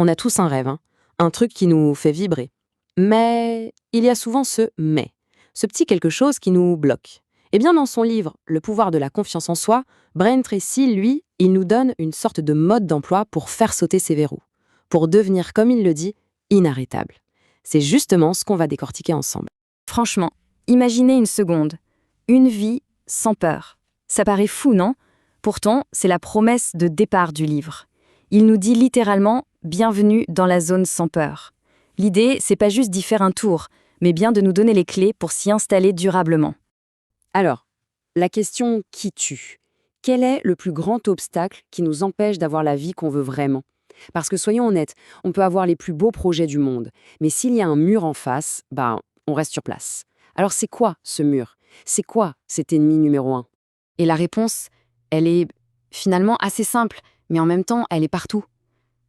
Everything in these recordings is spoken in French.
On a tous un rêve, hein, un truc qui nous fait vibrer. Mais il y a souvent ce mais, ce petit quelque chose qui nous bloque. Eh bien, dans son livre Le pouvoir de la confiance en soi, Brian Tracy, lui, il nous donne une sorte de mode d'emploi pour faire sauter ces verrous, pour devenir, comme il le dit, inarrêtable. C'est justement ce qu'on va décortiquer ensemble. Franchement, imaginez une seconde. Une vie sans peur. Ça paraît fou, non? Pourtant, c'est la promesse de départ du livre. Il nous dit littéralement « Bienvenue dans la zone sans peur ». L'idée, c'est pas juste d'y faire un tour, mais bien de nous donner les clés pour s'y installer durablement. Alors, la question qui tue. Quel est le plus grand obstacle qui nous empêche d'avoir la vie qu'on veut vraiment? Parce que soyons honnêtes, on peut avoir les plus beaux projets du monde, mais s'il y a un mur en face, on reste sur place. Alors c'est quoi ce mur? C'est quoi cet ennemi numéro un? Et la réponse, elle est finalement assez simple, mais en même temps, elle est partout.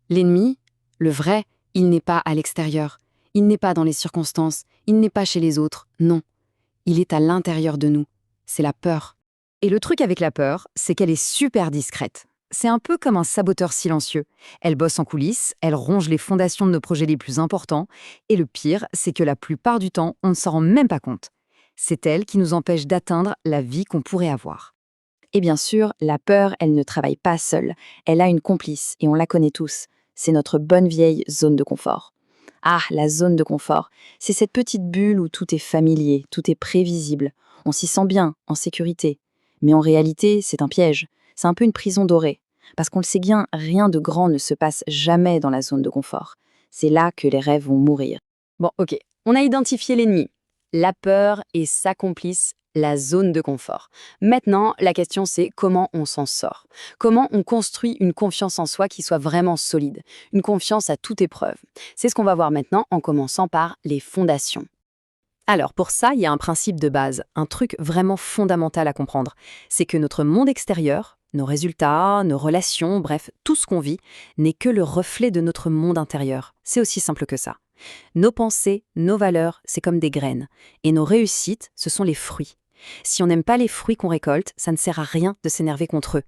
L'ennemi, le vrai, il n'est pas à l'extérieur. Il n'est pas dans les circonstances. Il n'est pas chez les autres. Non. Il est à l'intérieur de nous. C'est la peur. Et le truc avec la peur, c'est qu'elle est super discrète. C'est un peu comme un saboteur silencieux. Elle bosse en coulisses, elle ronge les fondations de nos projets les plus importants. Et le pire, c'est que la plupart du temps, on ne s'en rend même pas compte. C'est elle qui nous empêche d'atteindre la vie qu'on pourrait avoir. Et bien sûr, la peur, elle ne travaille pas seule. Elle a une complice, et on la connaît tous. C'est notre bonne vieille zone de confort. Ah, la zone de confort. C'est cette petite bulle où tout est familier, tout est prévisible. On s'y sent bien, en sécurité. Mais en réalité, c'est un piège. C'est un peu une prison dorée. Parce qu'on le sait bien, rien de grand ne se passe jamais dans la zone de confort. C'est là que les rêves vont mourir. Bon, ok, on a identifié l'ennemi. La peur et sa complice, la zone de confort. Maintenant, la question c'est comment on s'en sort? Comment on construit une confiance en soi qui soit vraiment solide? Une confiance à toute épreuve. C'est ce qu'on va voir maintenant en commençant par les fondations. Alors pour ça, il y a un principe de base, un truc vraiment fondamental à comprendre. C'est que notre monde extérieur, nos résultats, nos relations, bref, tout ce qu'on vit, n'est que le reflet de notre monde intérieur. C'est aussi simple que ça. Nos pensées, nos valeurs, c'est comme des graines. Et nos réussites, ce sont les fruits. Si on n'aime pas les fruits qu'on récolte, ça ne sert à rien de s'énerver contre eux.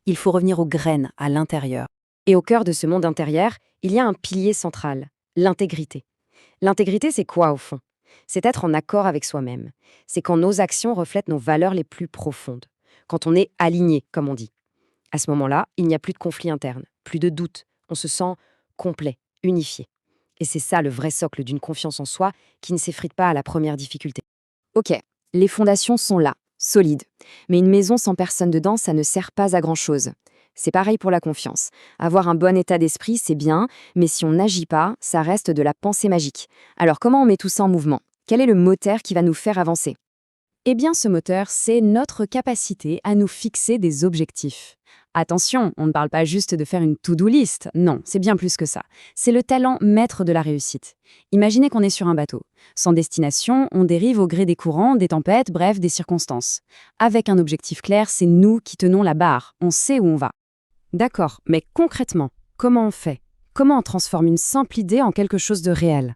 Il faut revenir aux graines, à l'intérieur. Et au cœur de ce monde intérieur, il y a un pilier central, l'intégrité. L'intégrité, c'est quoi au fond? C'est être en accord avec soi-même. C'est quand nos actions reflètent nos valeurs les plus profondes. Quand on est aligné, comme on dit. À ce moment-là, il n'y a plus de conflit interne, plus de doute. On se sent complet, unifié. Et c'est ça le vrai socle d'une confiance en soi qui ne s'effrite pas à la première difficulté. Ok, les fondations sont là, solides. Mais une maison sans personne dedans, ça ne sert pas à grand-chose. C'est pareil pour la confiance. Avoir un bon état d'esprit, c'est bien, mais si on n'agit pas, ça reste de la pensée magique. Alors comment on met tout ça en mouvement? Quel est le moteur qui va nous faire avancer? Eh bien, ce moteur, c'est notre capacité à nous fixer des objectifs. Attention, on ne parle pas juste de faire une to-do list. Non, c'est bien plus que ça. C'est le talent maître de la réussite. Imaginez qu'on est sur un bateau. Sans destination, on dérive au gré des courants, des tempêtes, bref, des circonstances. Avec un objectif clair, c'est nous qui tenons la barre. On sait où on va. D'accord, mais concrètement, comment on fait? Comment on transforme une simple idée en quelque chose de réel?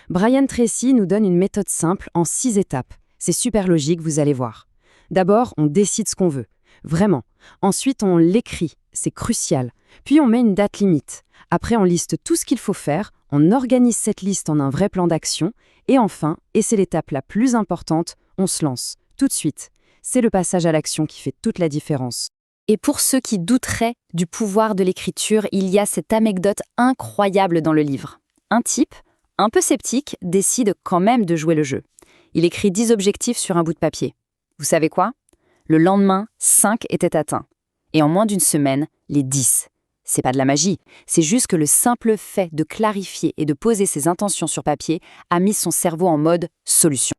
Brian Tracy nous donne une méthode simple en 6 étapes. C'est super logique, vous allez voir. D'abord, on décide ce qu'on veut. Vraiment. Ensuite, on l'écrit. C'est crucial. Puis, on met une date limite. Après, on liste tout ce qu'il faut faire. On organise cette liste en un vrai plan d'action. Et enfin, et c'est l'étape la plus importante, on se lance. Tout de suite. C'est le passage à l'action qui fait toute la différence. Et pour ceux qui douteraient du pouvoir de l'écriture, il y a cette anecdote incroyable dans le livre. Un type, un peu sceptique, décide quand même de jouer le jeu. Il écrit 10 objectifs sur un bout de papier. Vous savez quoi? Le lendemain, 5 étaient atteints. Et en moins d'une semaine, les 10. C'est pas de la magie, c'est juste que le simple fait de clarifier et de poser ses intentions sur papier a mis son cerveau en mode solution.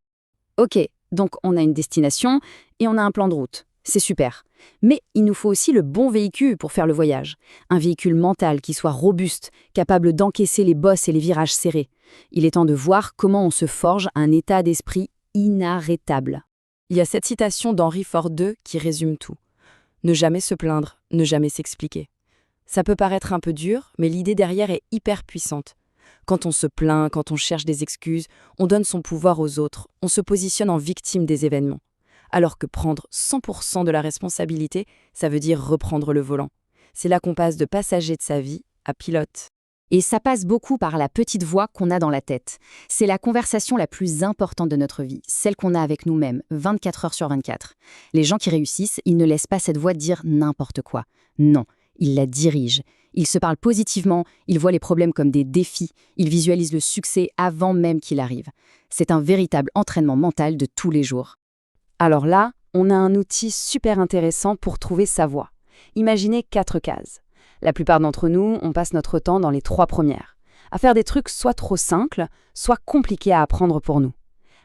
Ok, donc on a une destination et on a un plan de route. C'est super. Mais il nous faut aussi le bon véhicule pour faire le voyage. Un véhicule mental qui soit robuste, capable d'encaisser les bosses et les virages serrés. Il est temps de voir comment on se forge un état d'esprit inarrêtable. Il y a cette citation d'Henry Ford II qui résume tout. Ne jamais se plaindre, ne jamais s'expliquer. Ça peut paraître un peu dur, mais l'idée derrière est hyper puissante. Quand on se plaint, quand on cherche des excuses, on donne son pouvoir aux autres, on se positionne en victime des événements. Alors que prendre 100% de la responsabilité, ça veut dire reprendre le volant. C'est là qu'on passe de passager de sa vie à pilote. Et ça passe beaucoup par la petite voix qu'on a dans la tête. C'est la conversation la plus importante de notre vie, celle qu'on a avec nous-mêmes, 24 heures sur 24. Les gens qui réussissent, ils ne laissent pas cette voix dire n'importe quoi. Non, ils la dirigent. Ils se parlent positivement, ils voient les problèmes comme des défis, ils visualisent le succès avant même qu'il arrive. C'est un véritable entraînement mental de tous les jours. Alors là, on a un outil super intéressant pour trouver sa voie. Imaginez 4 cases. La plupart d'entre nous, on passe notre temps dans les 3 premières, à faire des trucs soit trop simples, soit compliqués à apprendre pour nous.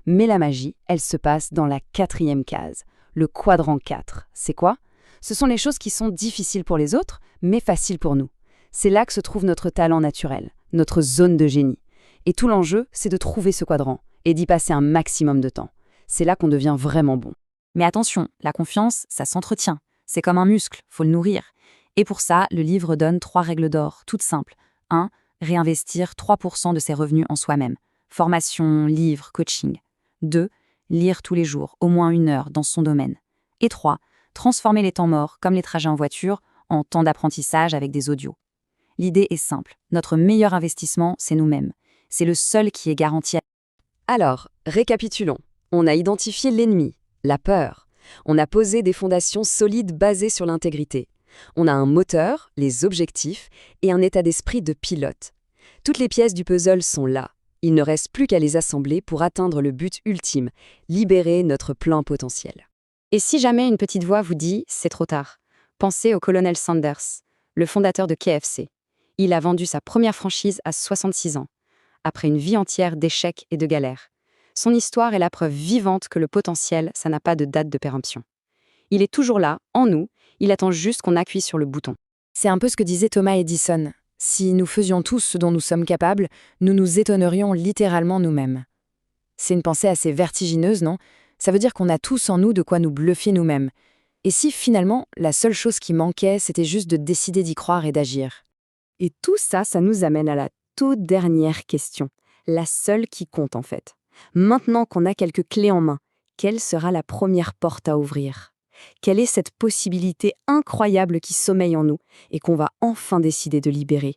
Mais la magie, elle se passe dans la 4e case, le quadrant 4. C'est quoi? Ce sont les choses qui sont difficiles pour les autres, mais faciles pour nous. C'est là que se trouve notre talent naturel, notre zone de génie. Et tout l'enjeu, c'est de trouver ce quadrant et d'y passer un maximum de temps. C'est là qu'on devient vraiment bon. Mais attention, la confiance, ça s'entretient. C'est comme un muscle, faut le nourrir. Et pour ça, le livre donne 3 règles d'or, toutes simples. 1. Réinvestir 3% de ses revenus en soi-même. Formation, livre, coaching. 2. Lire tous les jours, au moins 1 heure, dans son domaine. Et 3. Transformer les temps morts, comme les trajets en voiture, en temps d'apprentissage avec des audios. L'idée est simple. Notre meilleur investissement, c'est nous-mêmes. C'est le seul qui est garanti. Alors, récapitulons. On a identifié l'ennemi, la peur. On a posé des fondations solides basées sur l'intégrité. On a un moteur, les objectifs, et un état d'esprit de pilote. Toutes les pièces du puzzle sont là. Il ne reste plus qu'à les assembler pour atteindre le but ultime, libérer notre plein potentiel. Et si jamais une petite voix vous dit « c'est trop tard », pensez au colonel Sanders, le fondateur de KFC. Il a vendu sa première franchise à 66 ans, après une vie entière d'échecs et de galères. Son histoire est la preuve vivante que le potentiel, ça n'a pas de date de péremption. Il est toujours là, en nous, il attend juste qu'on appuie sur le bouton. C'est un peu ce que disait Thomas Edison. Si nous faisions tous ce dont nous sommes capables, nous nous étonnerions littéralement nous-mêmes. C'est une pensée assez vertigineuse, non? Ça veut dire qu'on a tous en nous de quoi nous bluffer nous-mêmes. Et si finalement, la seule chose qui manquait, c'était juste de décider d'y croire et d'agir? Et tout ça, ça nous amène à la toute dernière question, la seule qui compte en fait. Maintenant qu'on a quelques clés en main, quelle sera la première porte à ouvrir? Quelle est cette possibilité incroyable qui sommeille en nous et qu'on va enfin décider de libérer?